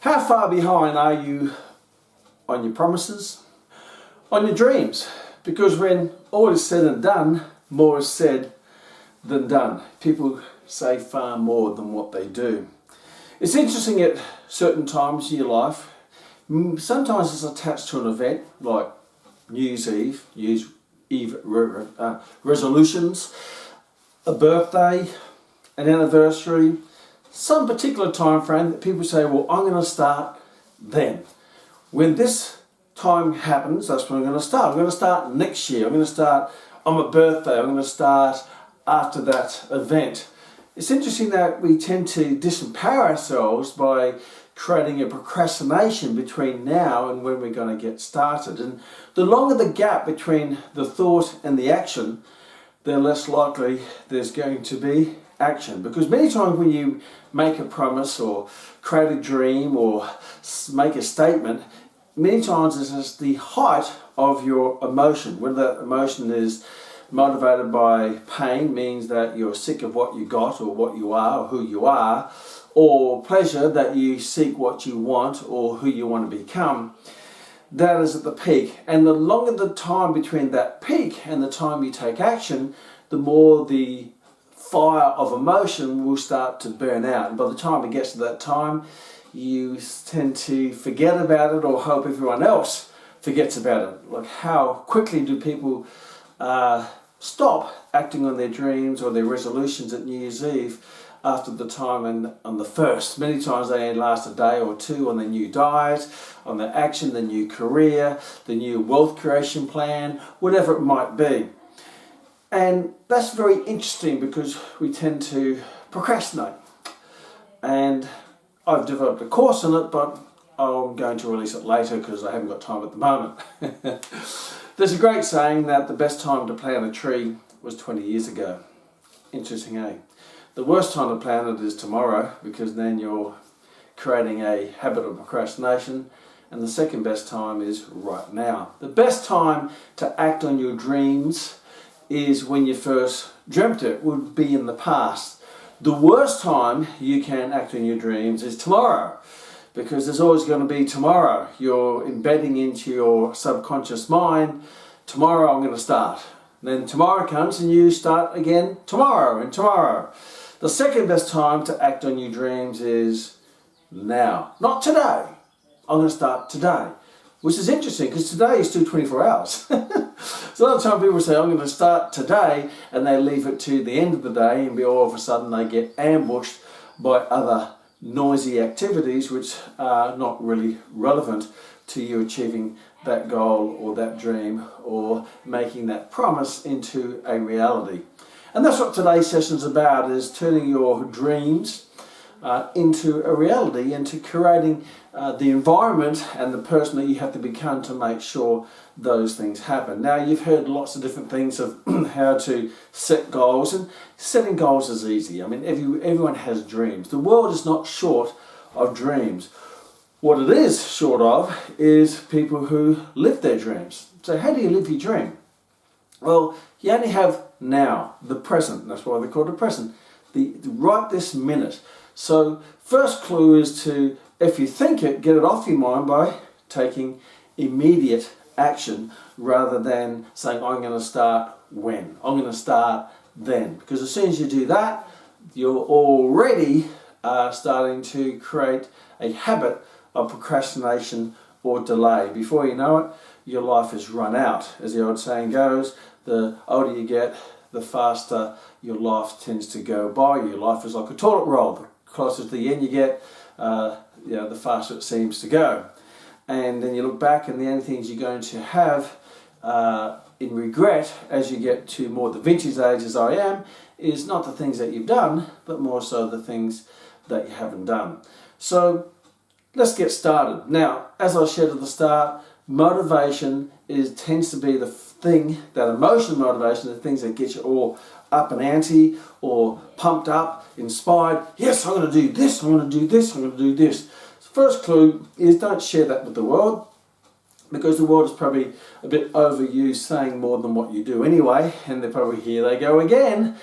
How far behind are you on your promises, on your dreams? Because when all is said and done, more is said than done. People say far more than what they do. It's interesting at certain times in your life, sometimes it's attached to an event like New Year's Eve resolutions, a birthday, an anniversary, some particular time frame that people say, well, I'm going to start then. When this time happens, that's when I'm going to start. I'm going to start next year. I'm going to start on my birthday. I'm going to start after that event. It's interesting that we tend to disempower ourselves by creating a procrastination between now and when we're going to get started. And the longer the gap between the thought and the action, the less likely there's going to be action. Because many times when you make a promise or create a dream or make a statement, many times this is the height of your emotion. Whether that emotion is motivated by pain, means that you're sick of what you got or what you are or who you are, or pleasure, that you seek what you want or who you want to become, that is at the peak. And the longer the time between that peak and the time you take action, the more the fire of emotion will start to burn out. And by the time it gets to that time, you tend to forget about it or hope everyone else forgets about it. Like, how quickly do people stop acting on their dreams or their resolutions at New Year's Eve after the time and on the first? Many times they only last a day or two on their new diet, on their action, the new career, the new wealth creation plan, whatever it might be. And that's very interesting because we tend to procrastinate. And I've developed a course on it, but I'm going to release it later because I haven't got time at the moment. There's a great saying that the best time to plant a tree was 20 years ago. Interesting, eh? The worst time to plant it is tomorrow, because then you're creating a habit of procrastination. And the second best time is right now. The best time to act on your dreams is when you first dreamt it, would be in the past. The worst time you can act on your dreams is tomorrow, because there's always going to be tomorrow. You're embedding into your subconscious mind, tomorrow I'm going to start. Then tomorrow comes and you start again tomorrow and tomorrow. The second best time to act on your dreams is now, not today. I'm going to start today, which is interesting because today is still 24 hours. So a lot of time people say, I'm going to start today, and they leave it to the end of the day, and all of a sudden they get ambushed by other noisy activities which are not really relevant to you achieving that goal or that dream or making that promise into a reality. And that's what today's session is about, is turning your dreams into a reality, into creating the environment and the person that you have to become to make sure those things happen. Now, you've heard lots of different things of how to set goals, and setting goals is easy. I mean, everyone has dreams. The world is not short of dreams. What it is short of is people who live their dreams. So how do you live your dream? Well, you only have now, the present. That's why they call it the present. The right this minute. So first clue is to, if you think it, get it off your mind by taking immediate action rather than saying, I'm going to start when. I'm going to start then. Because as soon as you do that, you're already starting to create a habit of procrastination or delay. Before you know it, your life is run out. As the old saying goes, the older you get, the faster your life tends to go by. Your life is like a toilet roll. The closer to the end you get, the faster it seems to go. And then you look back, and the only things you're going to have in regret as you get to more the vintage age as I am, is not the things that you've done, but more so the things that you haven't done. So let's get started. Now, as I shared at the start, motivation tends to be the thing, that emotional motivation, the things that get you all up and antsy or pumped up, inspired. Yes, I'm going to do this, I'm going to do this, I'm going to do this. First clue is don't share that with the world, because the world is probably a bit overused saying more than what you do anyway, and they're probably, here they go again.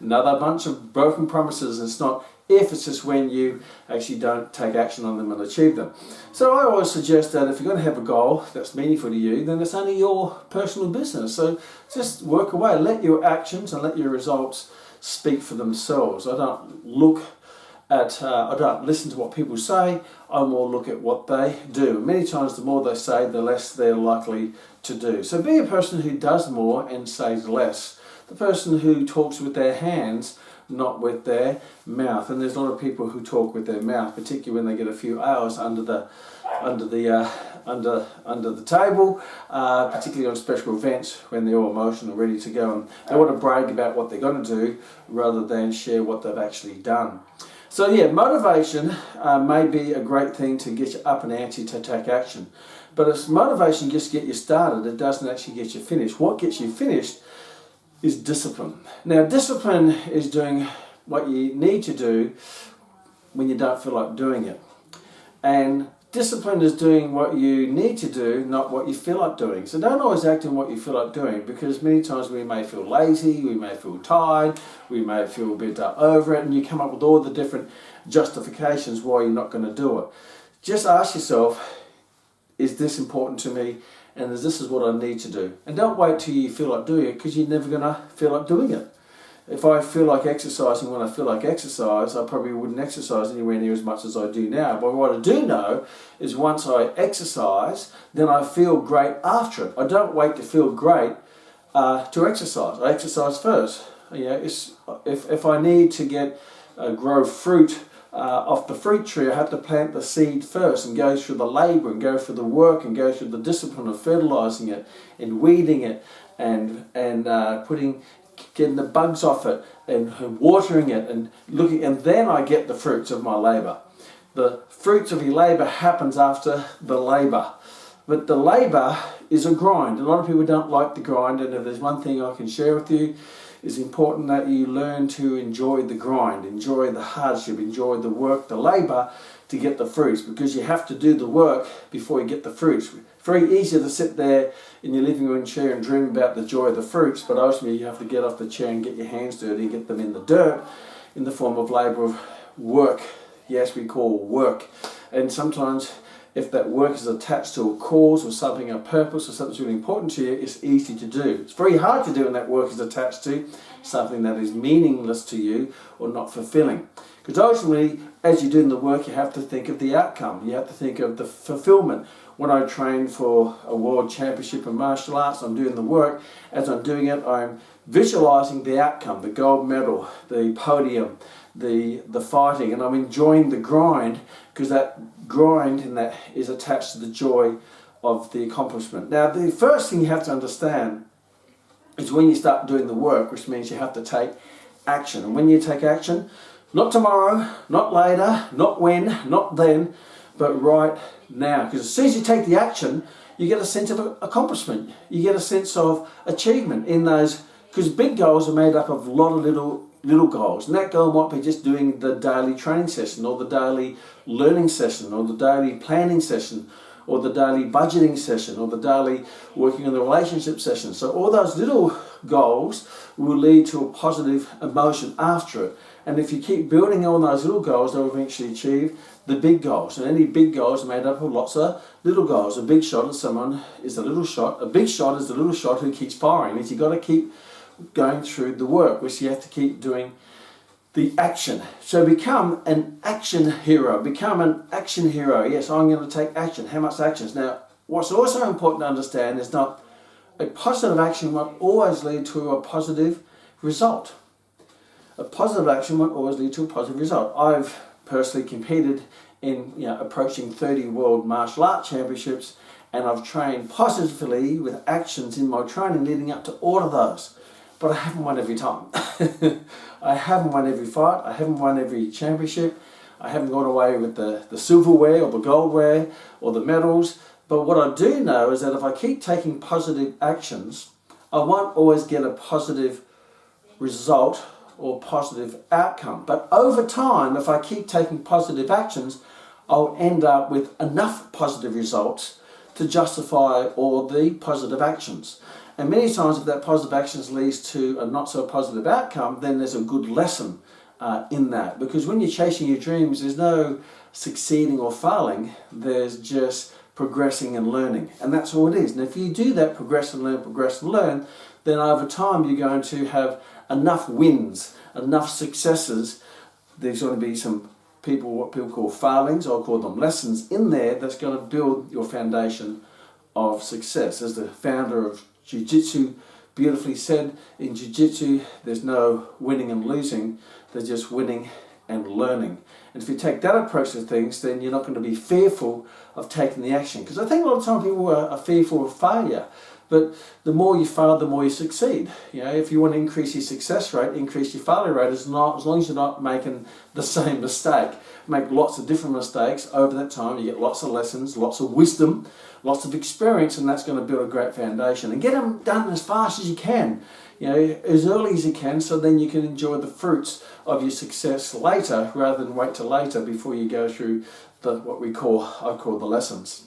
Another bunch of broken promises. It's not if it's just when you actually don't take action on them and achieve them. So I always suggest that if you're going to have a goal that's meaningful to you, then it's only your personal business. So just work away. Let your actions and let your results speak for themselves. I don't listen to what people say. I more look at what they do. Many times the more they say, the less they're likely to do. So be a person who does more and says less. The person who talks with their hands, not with their mouth. And there's a lot of people who talk with their mouth, particularly when they get a few hours under the table, particularly on special events when they're all emotional, ready to go, and they want to brag about what they're going to do rather than share what they've actually done. So yeah, motivation may be a great thing to get you up and antsy to take action. But if motivation just get you started, it doesn't actually get you finished. What gets you finished is discipline. Now, discipline is doing what you need to do when you don't feel like doing it. And discipline is doing what you need to do, not what you feel like doing. So don't always act on what you feel like doing, because many times we may feel lazy, we may feel tired, we may feel a bit over it, and you come up with all the different justifications why you're not going to do it. Just ask yourself, is this important to me, and this is what I need to do? And don't wait till you feel like doing it, because you're never going to feel like doing it. If I feel like exercising when I feel like exercise, I probably wouldn't exercise anywhere near as much as I do now. But what I do know is once I exercise, then I feel great after it. I don't wait to feel great to exercise. I exercise first. If I need to grow fruit off the fruit tree, I have to plant the seed first and go through the labour and go through the work and go through the discipline of fertilising it and weeding it and getting the bugs off it and watering it and looking, and then I get the fruits of my labour. The fruits of your labour happens after the labour. But the labour is a grind. A lot of people don't like the grind, and if there's one thing I can share with you, it's important that you learn to enjoy the grind, enjoy the hardship, enjoy the work, the labour to get the fruits, because you have to do the work before you get the fruits. Very easy to sit there in your living room chair and dream about the joy of the fruits, but ultimately you have to get off the chair and get your hands dirty and get them in the dirt in the form of labour of work. Yes, we call work. And sometimes if that work is attached to a cause or something, a purpose or something that's really important to you, it's easy to do. It's very hard to do when that work is attached to something that is meaningless to you or not fulfilling. Because ultimately, as you're doing the work, you have to think of the outcome. You have to think of the fulfillment. When I train for a world championship in martial arts, I'm doing the work. As I'm doing it, I'm visualizing the outcome, the gold medal, the podium, the fighting, and I'm enjoying the grind, because that grind and that is attached to the joy of the accomplishment. Now, the first thing you have to understand is when you start doing the work, which means you have to take action. And when you take action, not tomorrow, not later, not when, not then, but right now. Because as soon as you take the action, you get a sense of accomplishment. You get a sense of achievement in those, because big goals are made up of a lot of little goals. And that goal might be just doing the daily training session, or the daily learning session, or the daily planning session, or the daily budgeting session, or the daily working on the relationship session. So all those little goals will lead to a positive emotion after it. And if you keep building on those little goals, they'll eventually achieve the big goals. And any big goals are made up of lots of little goals. A big shot is a little shot. A big shot is the little shot who keeps firing. You've got to keep going through the work, which you have to keep doing the action. So become an action hero. Become an action hero. Yes, I'm going to take action. How much actions? Now, what's also important to understand is not a positive action won't always lead to a positive result. A positive action won't always lead to a positive result. I've personally competed in approaching 30 world martial arts championships, and I've trained positively with actions in my training leading up to all of those. But I haven't won every time. I haven't won every fight. I haven't won every championship. I haven't gone away with the silverware or the goldware or the medals. But what I do know is that if I keep taking positive actions, I won't always get a positive result or positive outcome. But over time, if I keep taking positive actions, I'll end up with enough positive results to justify all the positive actions. And many times if that positive actions leads to a not so positive outcome, then there's a good lesson in that. Because when you're chasing your dreams, there's no succeeding or failing, there's just progressing and learning. And that's all it is. And if you do that, progress and learn, then over time you're going to have enough wins, enough successes. There's going to be some what people call failings, I'll call them lessons in there, that's going to build your foundation of success. As the founder of Jiu-Jitsu beautifully said, in Jiu-Jitsu there's no winning and losing, there's just winning and learning. And if you take that approach to things, then you're not going to be fearful of taking the action. Because I think a lot of times people are fearful of failure. But the more you fail, the more you succeed. You know, if you want to increase your success rate, increase your failure rate, as long as you're not making the same mistake. Make lots of different mistakes over that time. You get lots of lessons, lots of wisdom, lots of experience, and that's going to build a great foundation. And get them done as fast as you can, you know, as early as you can, so then you can enjoy the fruits of your success later, rather than wait till later before you go through what I call the lessons.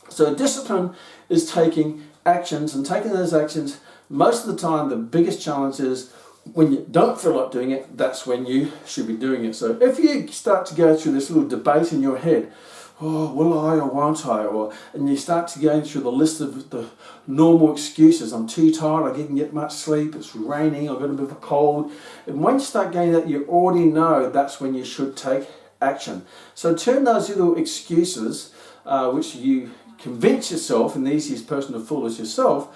So discipline is taking actions, and taking those actions, most of the time the biggest challenge is when you don't feel like doing it, that's when you should be doing it. So if you start to go through this little debate in your head, oh, will I or won't I, and you start to go through the list of the normal excuses, I'm too tired, I didn't get much sleep, it's raining, I've got a bit of a cold, and when you start getting that, you already know that's when you should take action. So turn those little excuses, which you convince yourself, and the easiest person to fool is yourself,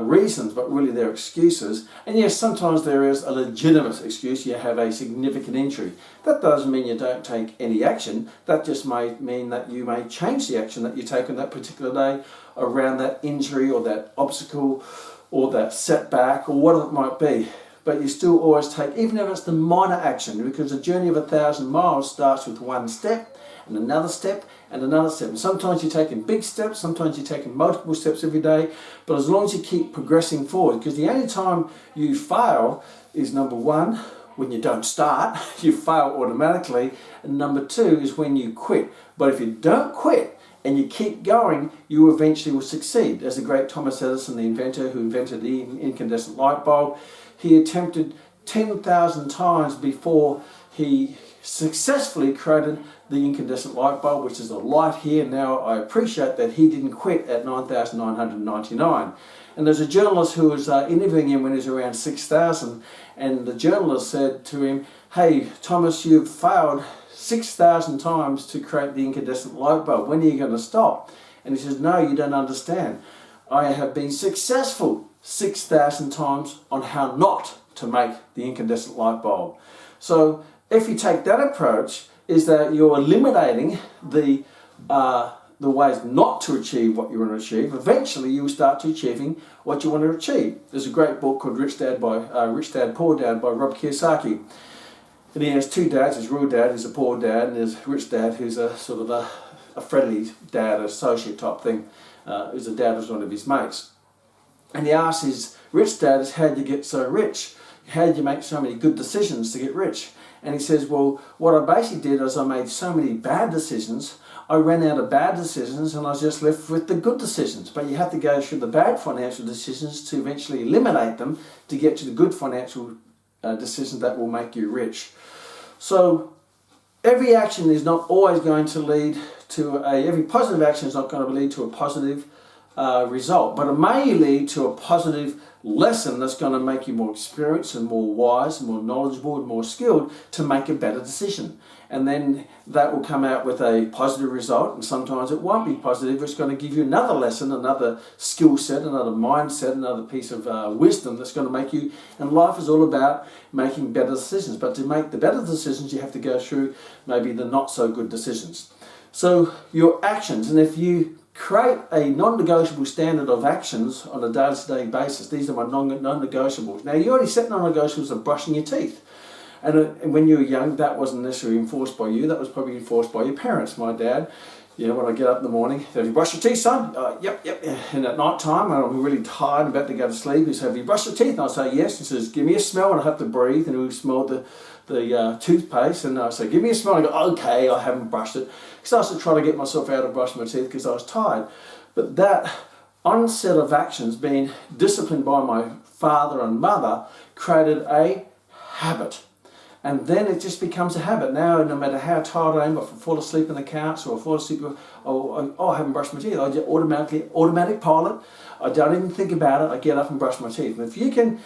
reasons, but really they're excuses. And yes, sometimes there is a legitimate excuse. You have a significant injury. That doesn't mean you don't take any action. That just may mean that you may change the action that you take on that particular day around that injury or that obstacle or that setback or whatever it might be. But you still always take, even if it's the minor action, because the journey of 1,000 miles starts with one step and another step and another step. And sometimes you're taking big steps, sometimes you're taking multiple steps every day, but as long as you keep progressing forward, because the only time you fail is, number one, when you don't start, you fail automatically, and number two is when you quit. But if you don't quit and you keep going, you eventually will succeed. As the great Thomas Edison, the inventor who invented the incandescent light bulb, he attempted 10,000 times before he successfully created the incandescent light bulb, which is a light here now. I appreciate that he didn't quit at 9,999. And there's a journalist who was interviewing him when he was around 6,000, and the journalist said to him, "Hey, Thomas, you've failed 6,000 times to create the incandescent light bulb. When are you going to stop?" And he says, "No, you don't understand. I have been successful 6,000 times on how not to make the incandescent light bulb." So if you take that approach, is that you're eliminating the ways not to achieve what you want to achieve. Eventually you will start to achieving what you want to achieve. There's a great book called Rich Dad, Poor Dad by Rob Kiyosaki. And he has two dads. His real dad, who's a poor dad, and his rich dad, who's a sort of a friendly dad, associate type thing, who's a dad was one of his mates. And he asks his rich dad, how did you get so rich? How did you make so many good decisions to get rich? And he says, well, what I basically did is I made so many bad decisions, I ran out of bad decisions and I was just left with the good decisions. But you have to go through the bad financial decisions to eventually eliminate them to get to the good financial decisions that will make you rich. So every action is not always going to lead to every positive action is not going to lead to a positive result, but it may lead to a positive lesson that's going to make you more experienced and more wise and more knowledgeable and more skilled to make a better decision. And then that will come out with a positive result, and sometimes it won't be positive. It's going to give you another lesson, another skill set, another mindset, another piece of wisdom that's going to make you, and life is all about making better decisions. But to make the better decisions, you have to go through maybe the not so good decisions. So your actions, and if you create a non-negotiable standard of actions on a day-to-day basis. These are my non-negotiables. Now, you already set non-negotiables of brushing your teeth. And when you were young, that wasn't necessarily enforced by you. That was probably enforced by your parents. My dad, you know, when I get up in the morning, have you brushed your teeth, son? Yep. And at night time, when I'm really tired and about to go to sleep, he says, have you brushed your teeth? And I say, yes. He says, give me a smell, and I have to breathe. And we smelled the toothpaste, and I say, give me a smell. I go, okay, I haven't brushed it. I started to try to get myself out of brushing my teeth because I was tired. But that onset of actions, being disciplined by my father and mother, created a habit. And then it just becomes a habit. Now, no matter how tired I am, if I fall asleep on the couch or I fall asleep, I haven't brushed my teeth. I just automatic pilot. I don't even think about it. I get up and brush my teeth. And if you can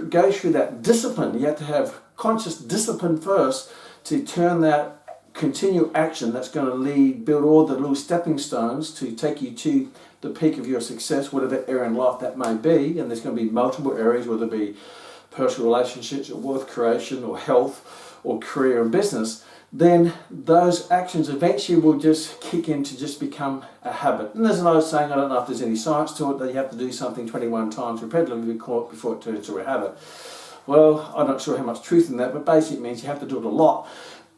go through that discipline, you have to have conscious discipline first to turn that continual action that's going to build all the little stepping stones to take you to the peak of your success, whatever area in life that may be. And there's going to be multiple areas, whether it be personal relationships or wealth creation or health or career and business. Then those actions eventually will just kick in to just become a habit. And there's an old saying, I don't know if there's any science to it, that you have to do something 21 times repetitively before it turns into a habit. Well, I'm not sure how much truth in that, but basically it means you have to do it a lot.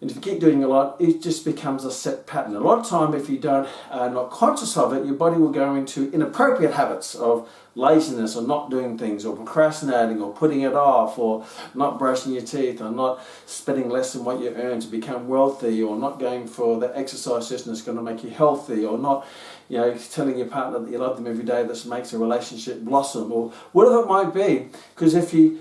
And if you keep doing it a lot, it just becomes a set pattern. A lot of time, if you don't not conscious of it, your body will go into inappropriate habits of laziness or not doing things or procrastinating or putting it off or not brushing your teeth or not spending less than what you earn to become wealthy or not going for the exercise session that's going to make you healthy or not, telling your partner that you love them every day, that makes a relationship blossom or whatever it might be. Because if you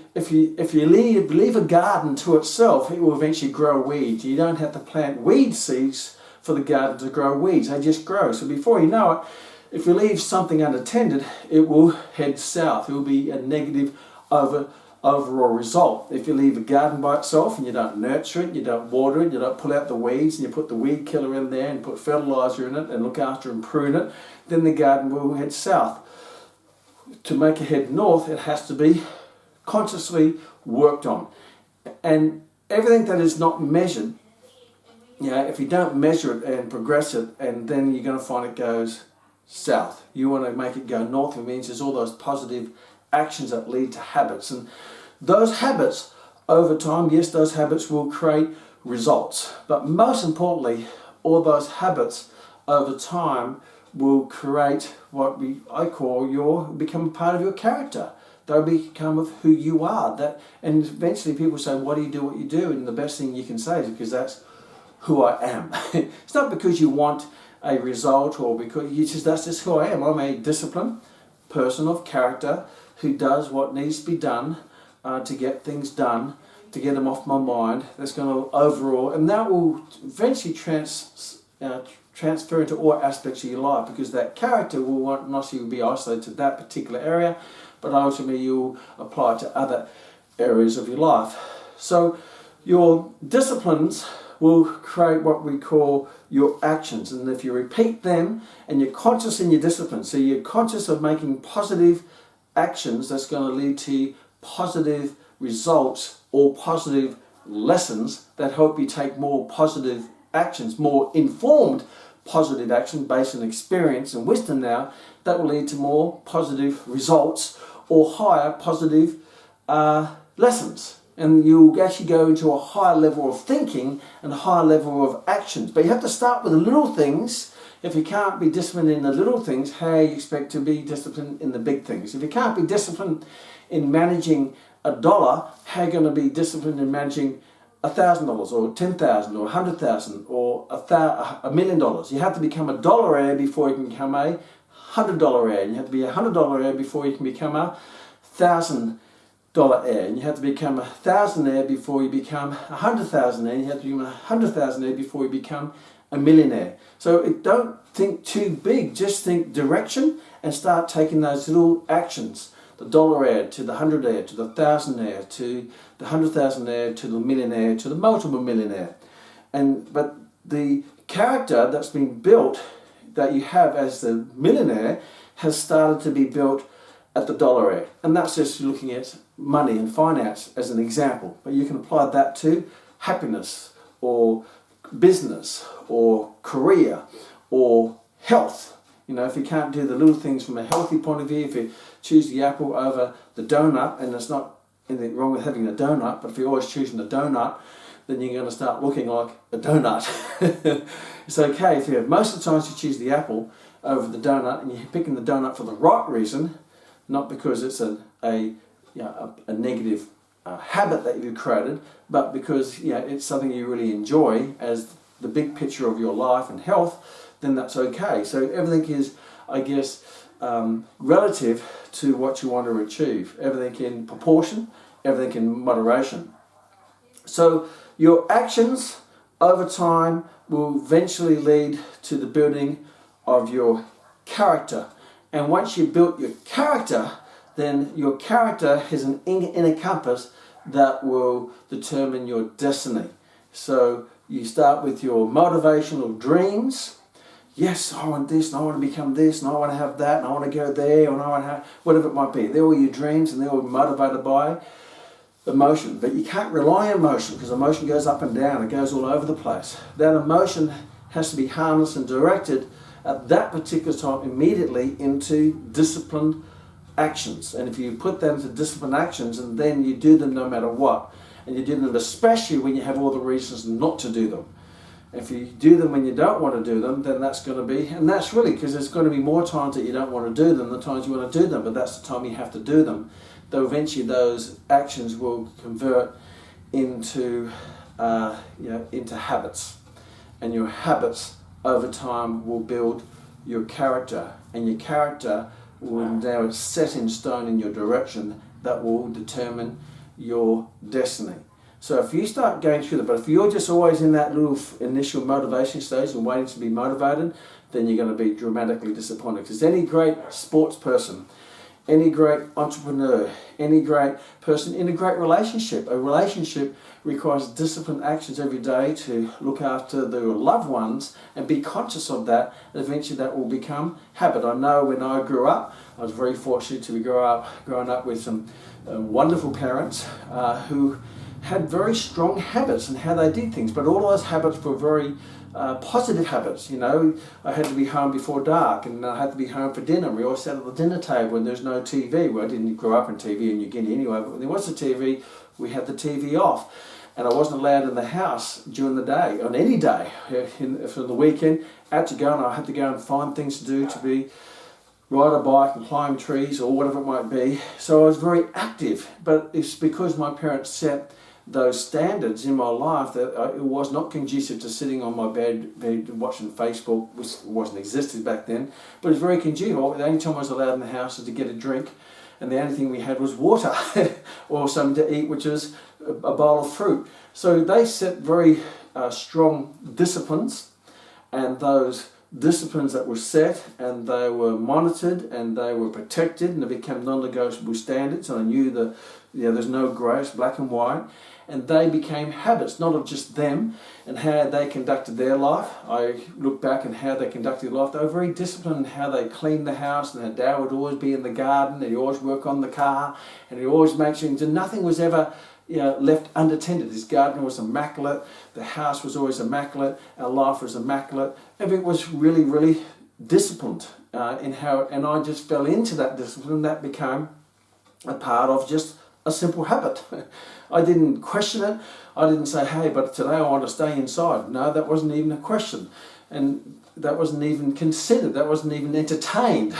leave a garden to itself, it will eventually grow weeds. You don't have to plant weed seeds for the garden to grow weeds. They just grow. So before you know it, if you leave something unattended, it will head south. It will be a negative overall result. If you leave a garden by itself and you don't nurture it, you don't water it, you don't pull out the weeds, and you put the weed killer in there and put fertilizer in it and look after and prune it, then the garden will head south. To make it head north, it has to be consciously worked on. And everything that is not measured, if you don't measure it and progress it, and then you're going to find it goes south. You want to make it go north. It means there's all those positive actions that lead to habits. And those habits, over time, yes, those habits will create results. But most importantly, all those habits over time will create what I call become a part of your character. They'll become of who you are. And eventually people say, why do you do what you do? And the best thing you can say is because that's who I am. It's not because you want a result or because that's just who I am. I'm a disciplined person of character who does what needs to be done to get things done, to get them off my mind. That's going to overall, and that will eventually transfer into all aspects of your life, because that character will not necessarily be isolated to that particular area, but ultimately you'll apply it to other areas of your life. So your disciplines will create what we call your actions, and if you repeat them and you're conscious in your discipline, so you're conscious of making positive actions, that's going to lead to positive results or positive lessons that help you take more positive actions, more informed positive action based on experience and wisdom now, that will lead to more positive results or higher positive lessons. And you'll actually go into a higher level of thinking and a higher level of actions. But you have to start with the little things. If you can't be disciplined in the little things, how you expect to be disciplined in the big things? If you can't be disciplined in managing $1, how are you going to be disciplined in managing $1,000 or $10,000 or $100,000 or $1 million? You have to become a dollar heir before you can become a $100 heir. You have to be a $100 heir before you can become a $1,000 heir, and you have to become 1,000 heir before you become 100,000 heir. You have to become 100,000 heir before you become a millionaire. So don't think too big, just think direction and start taking those little actions. The dollar heir to the 100 heir to the 1,000 heir to the 100,000 heir to the millionaire to the multiple millionaire. But the character that's been built that you have as the millionaire has started to be built at the dollar heir. And that's just looking at money and finance as an example. But you can apply that to happiness or business or career or health. If you can't do the little things from a healthy point of view, if you choose the apple over the donut, and there's not anything wrong with having a donut, but if you're always choosing the donut, then you're going to start looking like a donut. It's okay if most of the times you choose the apple over the donut, and you're picking the donut for the right reason, not because it's a negative habit that you've created, but because it's something you really enjoy as the big picture of your life and health, then that's okay. So everything is, I guess, relative to what you want to achieve. Everything in proportion, everything in moderation. So your actions over time will eventually lead to the building of your character. And once you've built your character, then your character has an inner compass that will determine your destiny. So you start with your motivational dreams. Yes, I want this, and I want to become this, and I want to have that, and I want to go there, and I want to have whatever it might be. They're all your dreams, and they're all motivated by emotion. But you can't rely on emotion, because emotion goes up and down, it goes all over the place. That emotion has to be harnessed and directed at that particular time immediately into disciplined actions. And if you put them into disciplined actions, and then you do them no matter what, and you do them especially when you have all the reasons not to do them. If you do them when you don't want to do them, then that's going to be, and that's really because there's going to be more times that you don't want to do them than times you want to do them, but that's the time you have to do them. Though eventually those actions will convert into, into habits, and your habits over time will build your character, and your character will now set in stone in your direction that will determine your destiny. So if you start going through that, but if you're just always in that little initial motivation stage and waiting to be motivated, then you're going to be dramatically disappointed. Because any great sports person, any great entrepreneur, any great person in a great relationship, a relationship requires disciplined actions every day to look after their loved ones and be conscious of that, and eventually that will become habit. I know when I grew up, I was very fortunate to be growing up with some wonderful parents who had very strong habits in how they did things, but all those habits were very positive habits. You know, I had to be home before dark, and I had to be home for dinner. We always sat at the dinner table, and there's no TV. Well, I didn't grow up in TV in New Guinea anyway, but when there was a TV, we had the TV off. And I wasn't allowed in the house during the day, on any day. For the weekend, I had to go, and I had to go and find things to do, to be ride a bike and climb trees or whatever it might be. So I was very active, but it's because my parents set those standards in my life that it was not conducive to sitting on my bed watching Facebook, which wasn't existed back then, but it was very conducive. The only time I was allowed in the house was to get a drink, and the only thing we had was water or something to eat, which is a bowl of fruit. So they set very strong disciplines, and those disciplines that were set, and they were monitored, and they were protected, and they became non-negotiable standards. And I knew that there's no grey, it's black and white. And they became habits, not of just them and how they conducted their life. I look back and how they conducted their life. They were very disciplined in how they cleaned the house, and their dad would always be in the garden, and he'd always work on the car, and he'd always make sure nothing was ever left unattended. His garden was immaculate, the house was always immaculate, our life was immaculate. Everything was really, really disciplined in how, and I just fell into that discipline. That became a part of just a simple habit. I didn't question it. I didn't say, hey, but today I want to stay inside. No, that wasn't even a question. And that wasn't even considered. That wasn't even entertained.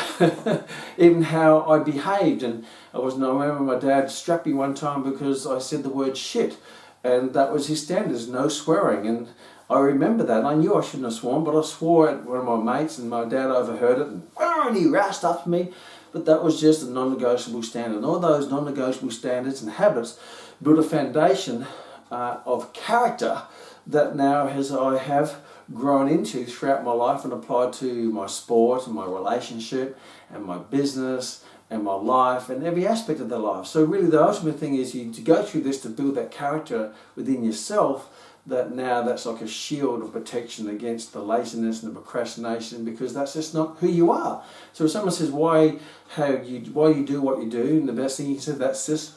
Even how I behaved. And I remember my dad strapped me one time because I said the word shit. And that was his standards, no swearing. And I remember that. And I knew I shouldn't have sworn, but I swore at one of my mates, and my dad overheard it, and he roused up me. But that was just a non-negotiable standard. And all those non-negotiable standards and habits built a foundation of character that now I have grown into throughout my life and applied to my sport and my relationship and my business and my life and every aspect of their life. So really the ultimate thing is to go through this to build that character within yourself, that now that's like a shield of protection against the laziness and the procrastination, because that's just not who you are. So if someone says why you do what you do, and the best thing you can say, that's just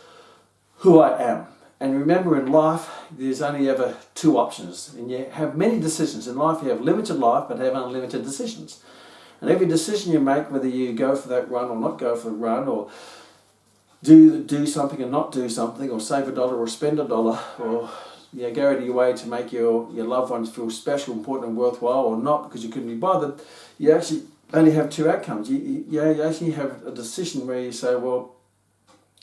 who I am. And remember, in life there's only ever two options, and you have many decisions. In life you have limited life but have unlimited decisions. And every decision you make, whether you go for that run or not go for the run, or do something and not do something, or save $1 or spend $1, or go out of your way to make your loved ones feel special, important and worthwhile, or not because you couldn't be bothered, you actually only have two outcomes. You actually have a decision where you say, well,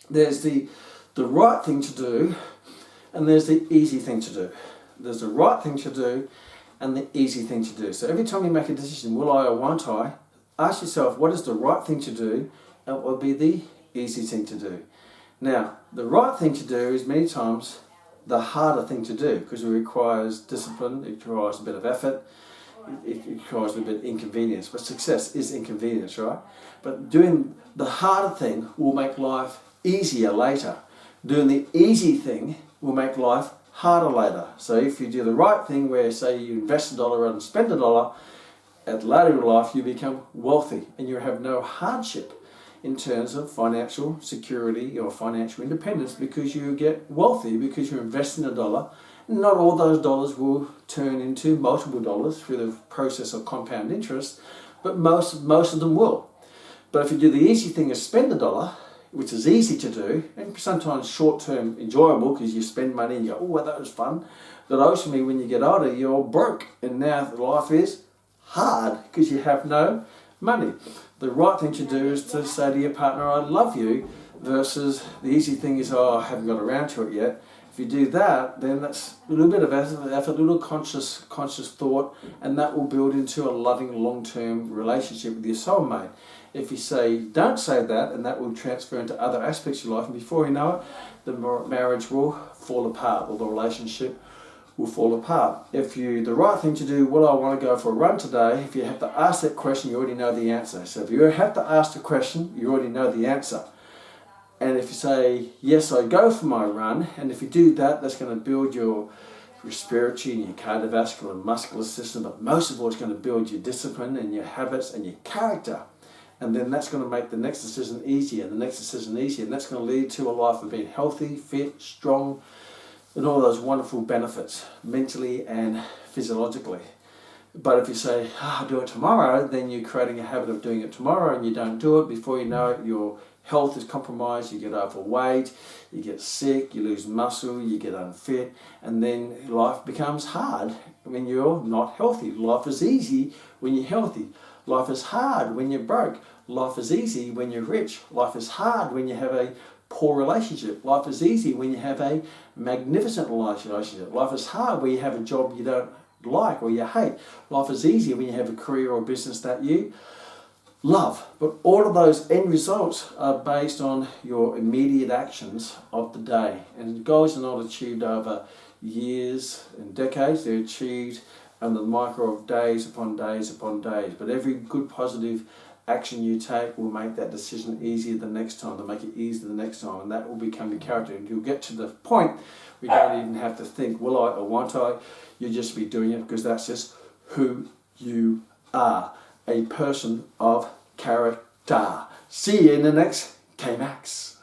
there's the right thing to do, and there's the easy thing to do. There's the right thing to do and the easy thing to do. So every time you make a decision, will I or won't I, ask yourself, what is the right thing to do, and what will be the easy thing to do? Now, the right thing to do is many times the harder thing to do because it requires discipline, it requires a bit of effort, it requires a bit of inconvenience. But success is inconvenience, right? But doing the harder thing will make life easier later. Doing the easy thing will make life harder later. So if you do the right thing where, say, you invest $1 and spend $1, at later in life you become wealthy and you have no hardship in terms of financial security or financial independence because you get wealthy because you're investing $1. Not all those dollars will turn into multiple dollars through the process of compound interest, but most of them will. But if you do the easy thing is spend $1, which is easy to do, and sometimes short-term enjoyable because you spend money and you go, oh, well, that was fun. But ultimately, when you get older, you're broke, and now life is hard because you have no money. The right thing to do is to say to your partner, I love you, versus the easy thing is, oh, I haven't got around to it yet. If you do that, then that's a little bit of effort, a little conscious thought, and that will build into a loving long-term relationship with your soulmate. If you don't say that, and that will transfer into other aspects of your life, and before you know it, the marriage will fall apart, or the relationship will fall apart. The right thing to do, well, I want to go for a run today, if you have to ask that question, you already know the answer. So if you have to ask the question, you already know the answer. And if you say, yes, I go for my run, and if you do that, that's going to build your respiratory and your cardiovascular and muscular system, but most of all, it's going to build your discipline and your habits and your character. And then that's going to make the next decision easier, and the next decision easier, and that's going to lead to a life of being healthy, fit, strong, and all those wonderful benefits, mentally and physiologically. But if you say, I'll do it tomorrow, then you're creating a habit of doing it tomorrow, and you don't do it. Before you know it, your health is compromised, you get overweight, you get sick, you lose muscle, you get unfit, and then life becomes hard when you're not healthy. Life is easy when you're healthy. Life is hard when you're broke. Life is easy when you're rich. Life is hard when you have a poor relationship. Life is easy when you have a magnificent relationship. Life is hard when you have a job you don't like or you hate. Life is easy when you have a career or business that you love. But all of those end results are based on your immediate actions of the day. And goals are not achieved over years and decades. They're achieved under the micro of days upon days upon days. But every good positive action you take will make that decision easier the next time, to make it easier the next time, and that will become your character. And you'll get to the point where you don't even have to think, will I or won't I? You'll just be doing it because that's just who you are, a person of character. See you in the next Kmax.